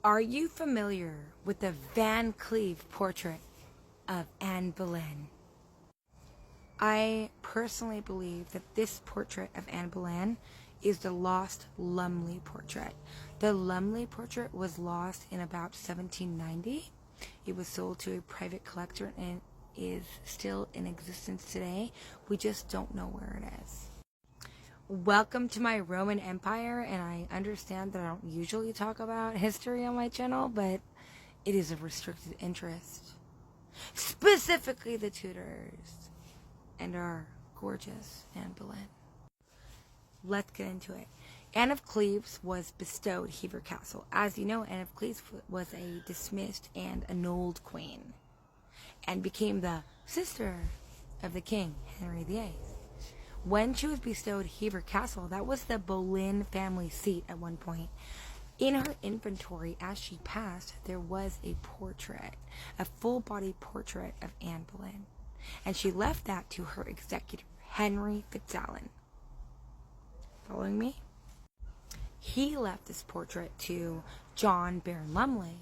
Are you familiar with the Van Cleave portrait of Anne Boleyn? I personally believe that this portrait of Anne Boleyn is the lost Lumley portrait. The Lumley portrait was lost in about 1790. It was sold to a private collector and is still in existence today. We just don't know where it is. Welcome to my Roman Empire, and I understand that I don't usually talk about history on my channel, but it is of restricted interest. Specifically the Tudors and our gorgeous Anne Boleyn. Let's get into it. Anne of Cleves was bestowed Hever Castle. As you know, Anne of Cleves was a dismissed and annulled queen and became the sister of the king, Henry VIII. When she was bestowed Hever Castle, that was the Boleyn family seat at one point. In her inventory, as she passed, there was a portrait, a full-body portrait of Anne Boleyn. And she left that to her executor, Henry Fitzalan. Following me? He left this portrait to John Baron Lumley,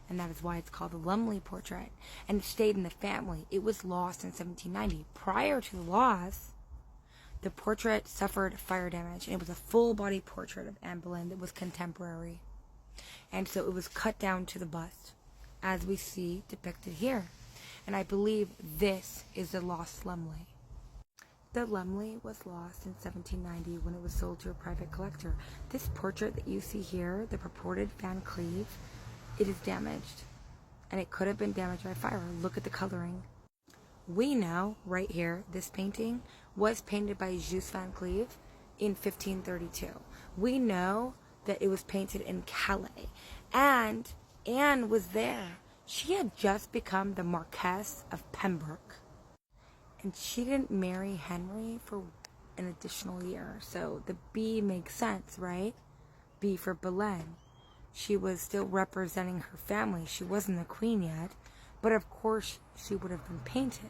and that is why it's called the Lumley portrait. And it stayed in the family. It was lost in 1790. Prior to the loss, the portrait suffered fire damage, and it was a full-body portrait of Anne Boleyn that was contemporary. And so it was cut down to the bust, as we see depicted here. And I believe this is the lost Lumley. The Lumley was lost in 1790 when it was sold to a private collector. This portrait that you see here, the purported Van Cleave, it is damaged. And it could have been damaged by fire. Look at the coloring. We know, right here, this painting was painted by Jus Van Cleave in 1532. We know that it was painted in Calais. And Anne was there. She had just become the Marquess of Pembroke. And she didn't marry Henry for an additional year. So the B makes sense, right? B for Boleyn. She was still representing her family. She wasn't the queen yet. But of course, she would have been painted.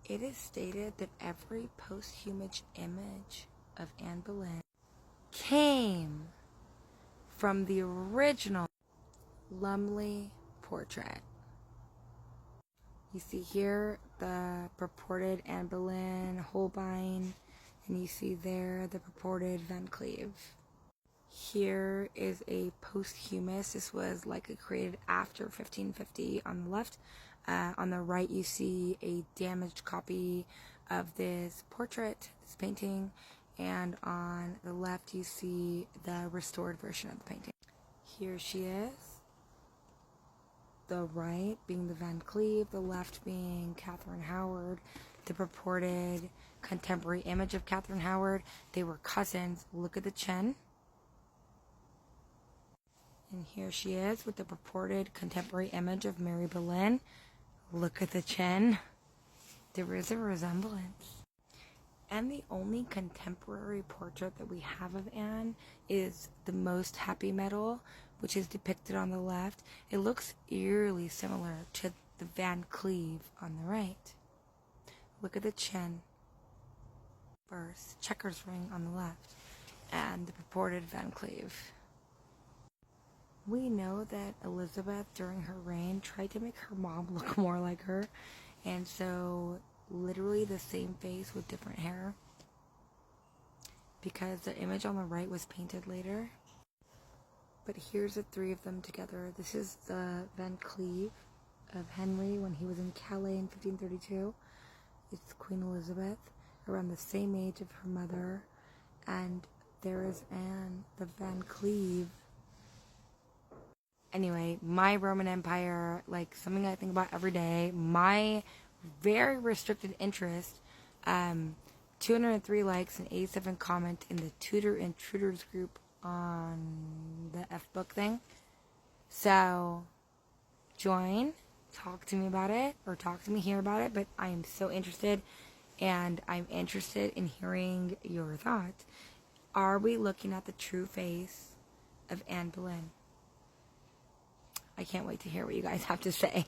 It is stated that every posthumous image of Anne Boleyn came from the original Lumley portrait. You see here the purported Anne Boleyn, Holbein, and you see there the purported Van Cleave. Here is a posthumous. This was likely created after 1550 on the left. On the right, you see a damaged copy of this portrait, this painting, and on the left, you see the restored version of the painting. Here she is. The right being the Van Cleave, the left being Catherine Howard, the purported contemporary image of Catherine Howard. They were cousins. Look at the chin. And here she is with the purported contemporary image of Mary Boleyn. Look at the chin. There is a resemblance. And the only contemporary portrait that we have of Anne is the Most Happy medal, which is depicted on the left. It looks eerily similar to the Van Cleave on the right. Look at the chin. First, checkers ring on the left, and the purported Van Cleave. We know that Elizabeth, during her reign, tried to make her mom look more like her. And so, literally the same face with different hair. Because the image on the right was painted later. But here's the three of them together. This is the Van Cleave of Henry when he was in Calais in 1532. It's Queen Elizabeth, around the same age of her mother. And there is Anne, the Van Cleave. Anyway, my Roman Empire, like something I think about every day, my very restricted interest, 203 likes and 87 comments in the Tudor Intruders group on the F-book thing. So, join, talk to me about it, or talk to me here about it, but I am so interested, and I'm interested in hearing your thoughts. Are we looking at the true face of Anne Boleyn? I can't wait to hear what you guys have to say.